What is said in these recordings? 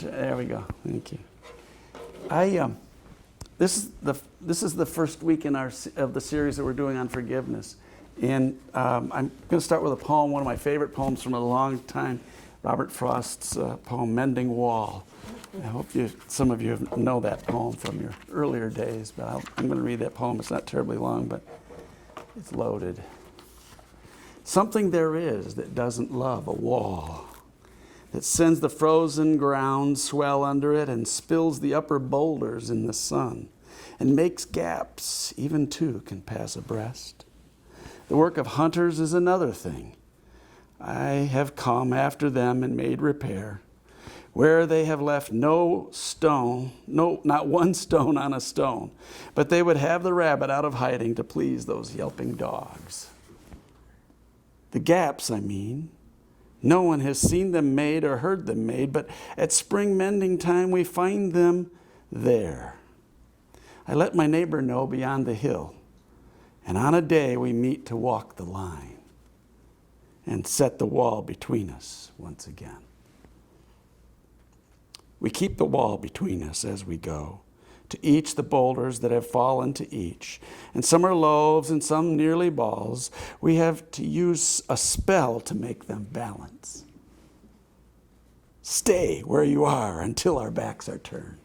There we go. Thank you. This is the first week in of the series that we're doing on forgiveness, and I'm going to start with a poem, one of my favorite poems from a long time, Robert Frost's poem "Mending Wall." I hope some of you know that poem from your earlier days, but I'm going to read that poem. It's not terribly long, but it's loaded. Something there is that doesn't love a wall, that sends the frozen ground swell under it and spills the upper boulders in the sun and makes gaps even two can pass abreast. The work of hunters is another thing. I have come after them and made repair, where they have left no stone, not one stone on a stone, but they would have the rabbit out of hiding to please those yelping dogs. The gaps, I mean, no one has seen them made or heard them made, but at spring mending time we find them there. I let my neighbor know beyond the hill, and on a day we meet to walk the line and set the wall between us once again. We keep the wall between us as we go, to each the boulders that have fallen to each. And some are loaves and some nearly balls. We have to use a spell to make them balance. Stay where you are until our backs are turned.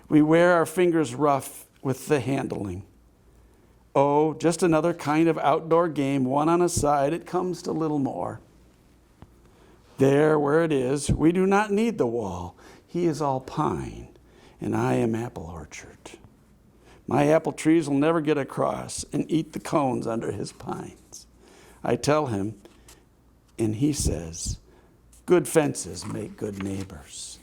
We wear our fingers rough with the handling. Oh, just another kind of outdoor game, one on a side, it comes to little more. There where it is, we do not need the wall. He is all pine, and I am apple orchard. My apple trees will never get across and eat the cones under his pines. I tell him, and he says, good fences make good neighbors.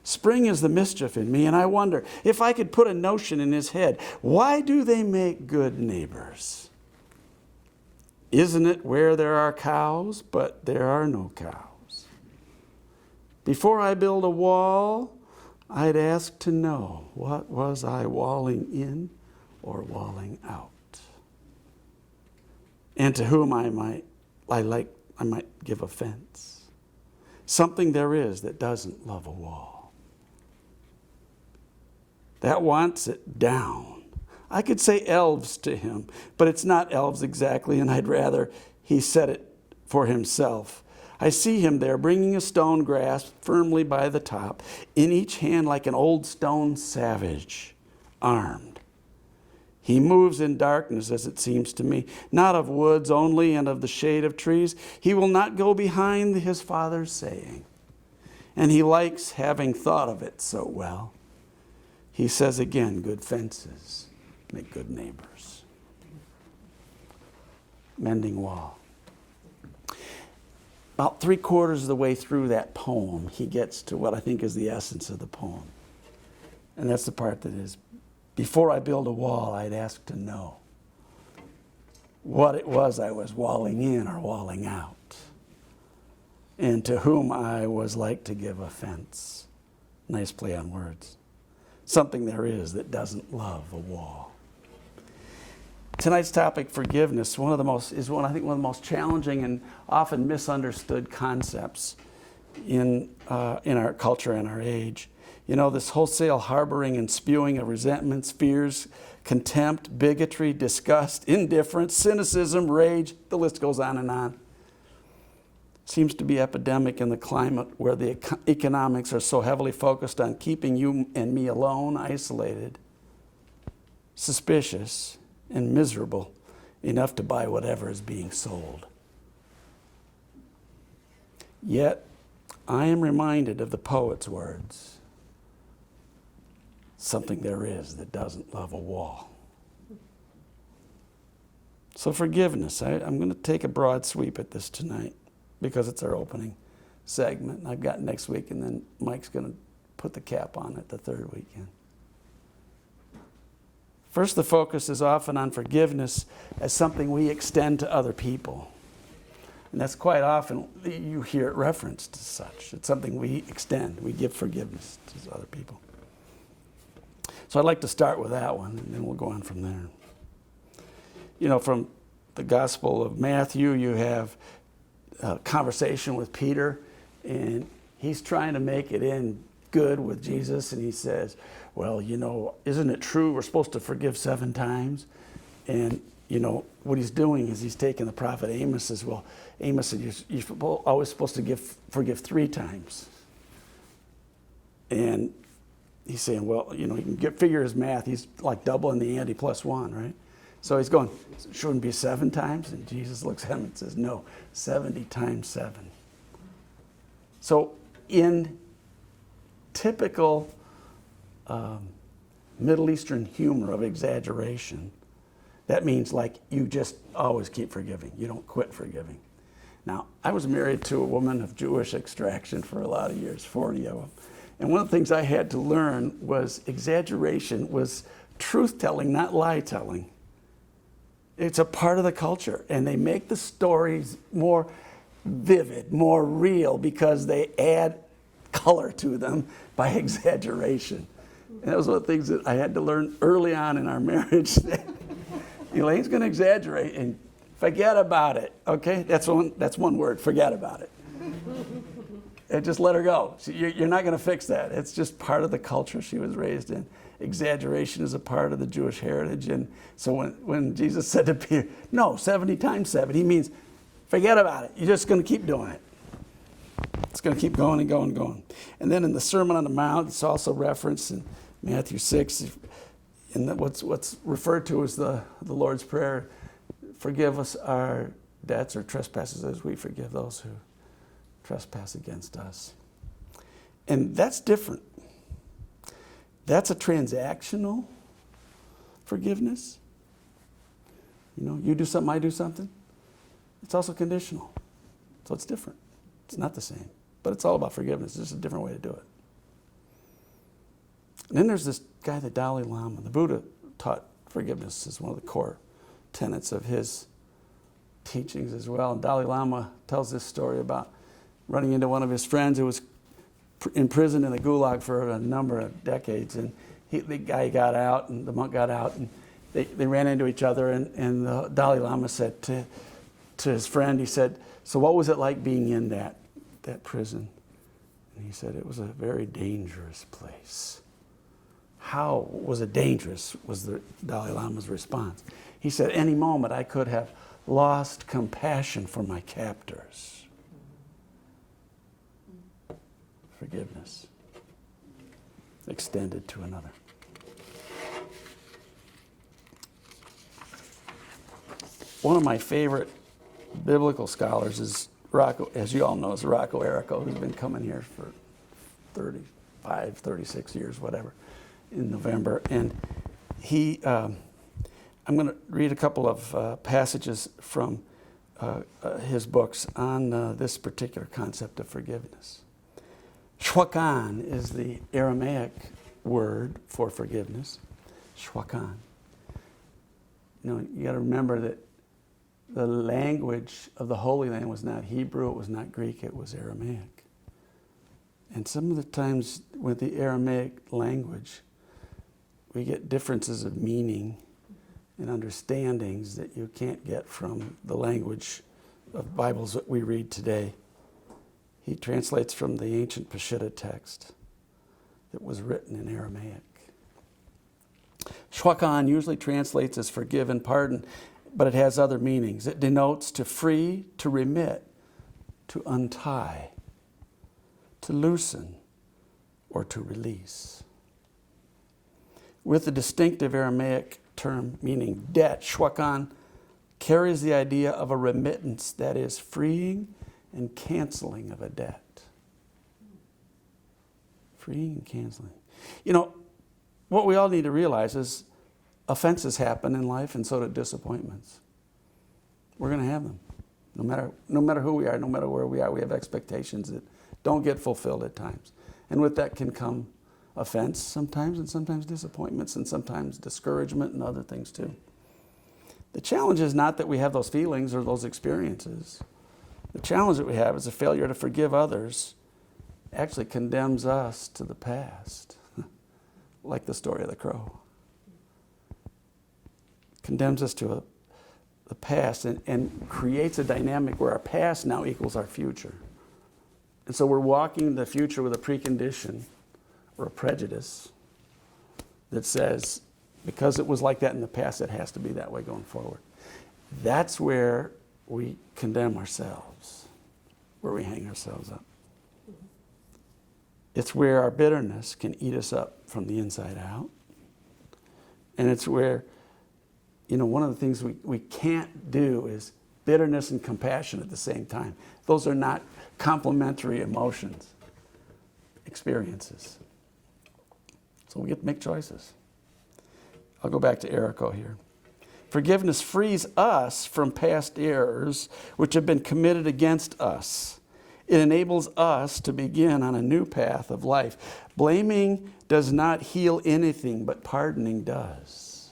Spring is the mischief in me, and I wonder if I could put a notion in his head. Why do they make good neighbors? Isn't it where there are cows, but there are no cows? Before I build a wall, I'd ask to know, what was I walling in or walling out? And to whom I might give offense. Something there is that doesn't love a wall, that wants it down. I could say elves to him, but it's not elves exactly, and I'd rather he said it for himself. I see him there, bringing a stone grasped firmly by the top, in each hand like an old stone savage, armed. He moves in darkness, as it seems to me, not of woods only and of the shade of trees. He will not go behind his father's saying, and he likes having thought of it so well. He says again, good fences make good neighbors. Mending Wall. About 3/4 of the way through that poem, he gets to what I think is the essence of the poem. And that's the part that is, before I build a wall, I'd ask to know what it was I was walling in or walling out, and to whom I was like to give offense. Nice play on words. Something there is that doesn't love a wall. Tonight's topic, forgiveness, is one of the most challenging and often misunderstood concepts in our culture and our age. You know, this wholesale harboring and spewing of resentments, fears, contempt, bigotry, disgust, indifference, cynicism, rage, the list goes on and on. Seems to be epidemic in the climate where the economics are so heavily focused on keeping you and me alone, isolated, suspicious, and miserable enough to buy whatever is being sold. Yet, I am reminded of the poet's words. Something there is that doesn't love a wall. So forgiveness, I'm going to take a broad sweep at this tonight because it's our opening segment. I've got next week, and then Mike's going to put the cap on it the third weekend. First, the focus is often on forgiveness as something we extend to other people. And that's quite often, you hear it referenced as such. It's something we extend. We give forgiveness to other people. So I'd like to start with that one, and then we'll go on from there. You know, from the Gospel of Matthew, you have a conversation with Peter, and he's trying to make it in good with Jesus, and he says, well, isn't it true we're supposed to forgive 7 times? And, what he's doing is he's taking the prophet Amos, says, well, Amos said, you're always supposed to forgive 3 times. And he's saying, well, you can figure his math. He's like doubling the ante plus 1, right? So he's going, shouldn't it be 7 times? And Jesus looks at him and says, no, 70 times 7. So in typical Middle Eastern humor of exaggeration, that means like you just always keep forgiving. You don't quit forgiving. Now, I was married to a woman of Jewish extraction for a lot of years, 40 of them. And one of the things I had to learn was exaggeration was truth-telling, not lie-telling. It's a part of the culture, and they make the stories more vivid, more real, because they add color to them by exaggeration. And that was one of the things that I had to learn early on in our marriage. Elaine's going to exaggerate, and forget about it, okay? That's one word, forget about it. And just let her go. You're not going to fix that. It's just part of the culture she was raised in. Exaggeration is a part of the Jewish heritage. And so when Jesus said to Peter, no, 70 times 7, he means forget about it. You're just going to keep doing it. It's going to keep going and going and going. And then in the Sermon on the Mount, it's also referenced in Matthew 6, in what's referred to as the Lord's Prayer, forgive us our debts or trespasses as we forgive those who trespass against us. And that's different. That's a transactional forgiveness. You do something, I do something. It's also conditional. So it's different. It's not the same. But it's all about forgiveness. It's just a different way to do it. And then there's this guy, the Dalai Lama. The Buddha taught forgiveness as one of the core tenets of his teachings as well. And Dalai Lama tells this story about running into one of his friends who was imprisoned in the gulag for a number of decades. And the guy got out, and the monk got out, and they ran into each other. And the Dalai Lama said to his friend, he said, so what was it like being in that prison? And he said, it was a very dangerous place. How was it dangerous, was the Dalai Lama's response. He said, any moment I could have lost compassion for my captors. Forgiveness extended to another. One of my favorite biblical scholars is Rocco, as you all know, is Rocco Errico, who's been coming here for 35, 36 years, whatever, in November. And I'm going to read a couple of passages from his books on this particular concept of forgiveness. Shwakan is the Aramaic word for forgiveness. Shwakan. You got to remember that the language of the Holy Land was not Hebrew, it was not Greek, it was Aramaic. And some of the times with the Aramaic language, we get differences of meaning and understandings that you can't get from the language of Bibles that we read today. He translates from the ancient Peshitta text that was written in Aramaic. Shwakan usually translates as forgive and pardon, but it has other meanings. It denotes to free, to remit, to untie, to loosen, or to release. With the distinctive Aramaic term meaning debt, shwakan carries the idea of a remittance, that is, freeing and canceling of a debt. Freeing and canceling. What we all need to realize is offenses happen in life, and so do disappointments. We're going to have them. No matter who we are, no matter where we are, we have expectations that don't get fulfilled at times. And with that can come offense sometimes, and sometimes disappointments, and sometimes discouragement and other things too. The challenge is not that we have those feelings or those experiences. The challenge that we have is a failure to forgive others actually condemns us to the past, like the story of the crow. Condemns us to the past and creates a dynamic where our past now equals our future. And so we're walking the future with a precondition or a prejudice that says, because it was like that in the past, it has to be that way going forward. That's where we condemn ourselves, where we hang ourselves up. It's where our bitterness can eat us up from the inside out. And it's where, one of the things we can't do is bitterness and compassion at the same time. Those are not complementary emotions, experiences. So we get to make choices. I'll go back to Erico here. Forgiveness frees us from past errors which have been committed against us. It enables us to begin on a new path of life. Blaming does not heal anything, but pardoning does.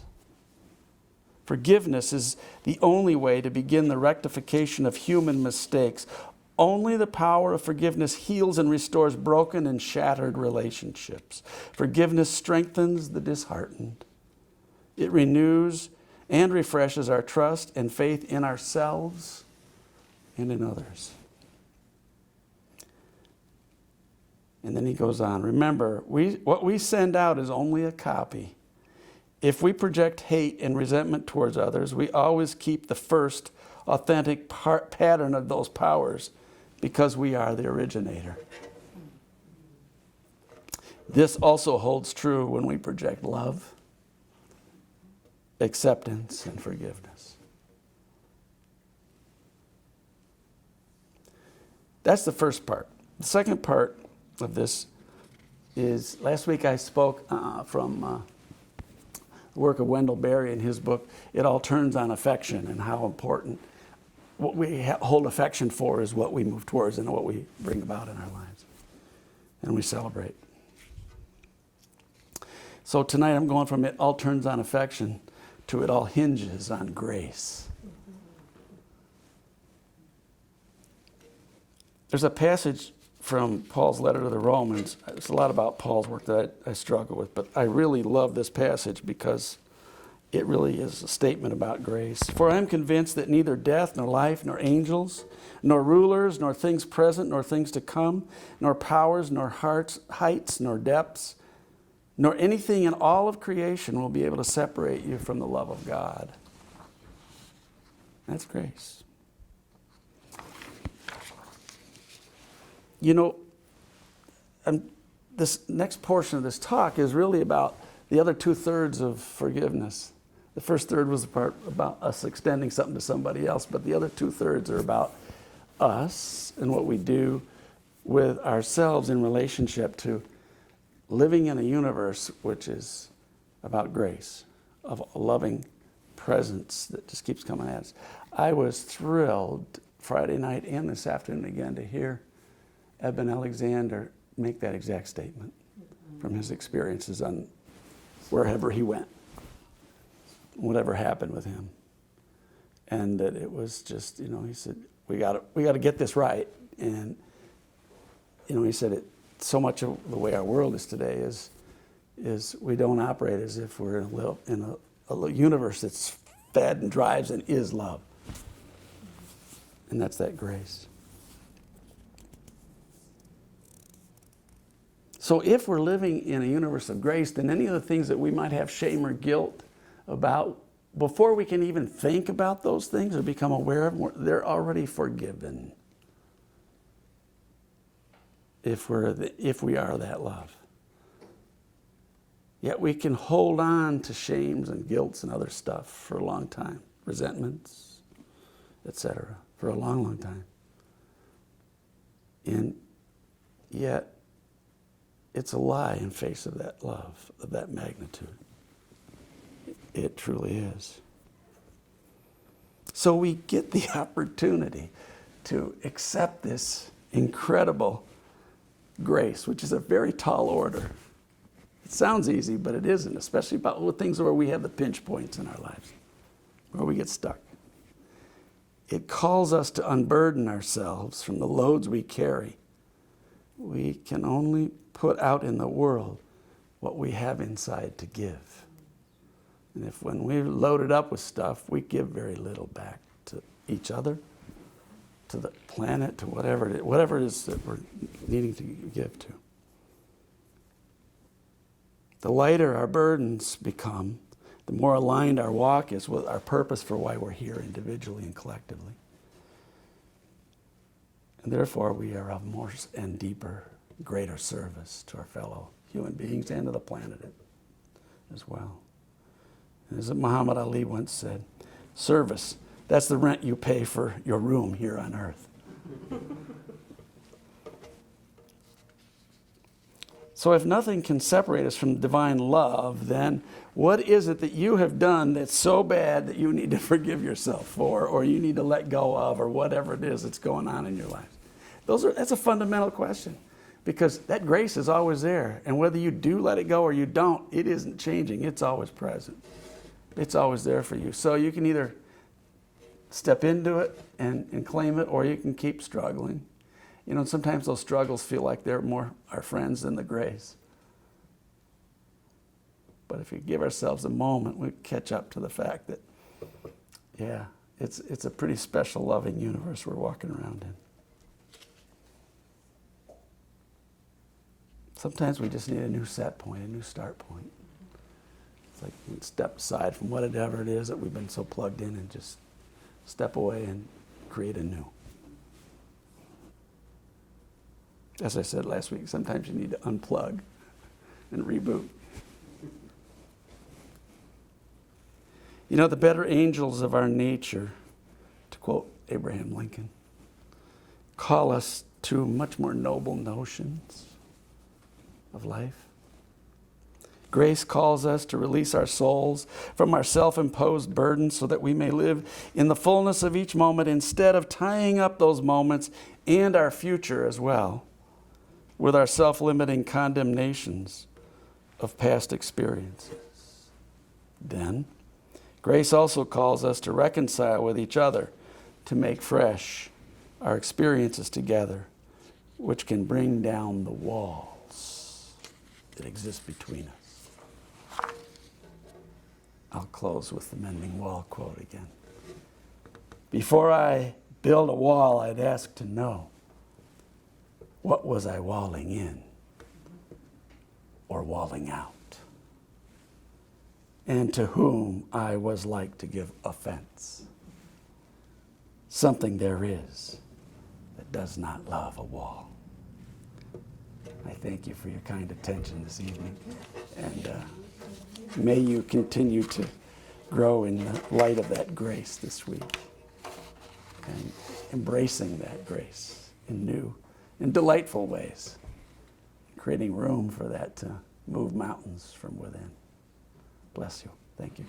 Forgiveness is the only way to begin the rectification of human mistakes. Only the power of forgiveness heals and restores broken and shattered relationships. Forgiveness strengthens the disheartened. It renews and refreshes our trust and faith in ourselves and in others. And then he goes on, remember, what we send out is only a copy. If we project hate and resentment towards others, we always keep the first authentic pattern of those powers because we are the originator. This also holds true when we project love, acceptance, and forgiveness. That's the first part. The second part of this is, last week I spoke from the work of Wendell Berry in his book, It All Turns on Affection, and how important what we hold affection for is what we move towards and what we bring about in our lives. And we celebrate. So tonight I'm going from It All Turns on Affection to It All Hinges on Grace. There's a passage from Paul's letter to the Romans. There's a lot about Paul's work that I struggle with, but I really love this passage because it really is a statement about grace. For I am convinced that neither death, nor life, nor angels, nor rulers, nor things present, nor things to come, nor powers, nor heights, nor depths, nor anything in all of creation will be able to separate you from the love of God. That's grace. This next portion of this talk is really about the other 2/3 of forgiveness. The first third was the part about us extending something to somebody else, but the other 2/3 are about us and what we do with ourselves in relationship to living in a universe which is about grace, of a loving presence that just keeps coming at us. I was thrilled Friday night and this afternoon again to hear Eben Alexander make that exact statement from his experiences on wherever he went, whatever happened with him. And that it was just, he said, we got to get this right. And, he said so much of the way our world is today is we don't operate as if we're in a universe that's fed and drives and is love. And that's that grace. So if we're living in a universe of grace, then any of the things that we might have shame or guilt about, before we can even think about those things or become aware of them, they're already forgiven. If we are that love. Yet we can hold on to shames and guilts and other stuff for a long time, resentments, etc., for a long, long time. And yet, it's a lie in face of that love, of that magnitude. It truly is. So we get the opportunity to accept this incredible grace, which is a very tall order. It sounds easy, but it isn't, especially about the things where we have the pinch points in our lives, where we get stuck. It calls us to unburden ourselves from the loads we carry. We can only put out in the world what we have inside to give. And if when we're loaded up with stuff, we give very little back to each other, to the planet, to whatever it is that we're needing to give to. The lighter our burdens become, the more aligned our walk is with our purpose for why we're here individually and collectively. And therefore, we are of more and deeper, greater service to our fellow human beings and to the planet as well. And as Muhammad Ali once said, service, that's the rent you pay for your room here on earth. So if nothing can separate us from divine love, then what is it that you have done that's so bad that you need to forgive yourself for, or you need to let go of, or whatever it is that's going on in your life? That's a fundamental question, because that grace is always there. And whether you do let it go or you don't, it isn't changing. It's always present. It's always there for you. So you can either step into it and claim it, or you can keep struggling. You know, sometimes those struggles feel like they're more our friends than the grace. But if we give ourselves a moment, we catch up to the fact that, yeah, it's a pretty special, loving universe we're walking around in. Sometimes we just need a new set point, a new start point. It's like we step aside from whatever it is that we've been so plugged in and just step away and create anew. As I said last week, sometimes you need to unplug and reboot. You know, the better angels of our nature, to quote Abraham Lincoln, call us to much more noble notions of life. Grace calls us to release our souls from our self-imposed burdens so that we may live in the fullness of each moment instead of tying up those moments and our future as well with our self-limiting condemnations of past experiences. Then, grace also calls us to reconcile with each other, to make fresh our experiences together, which can bring down the walls that exist between us. I'll close with the Mending Wall quote again. Before I build a wall, I'd ask to know, what was I walling in or walling out? And to whom I was like to give offense. Something there is that does not love a wall. I thank you for your kind attention this evening. And may you continue to grow in the light of that grace this week. And embracing that grace in new and delightful ways. Creating room for that to move mountains from within. Bless you. Thank you.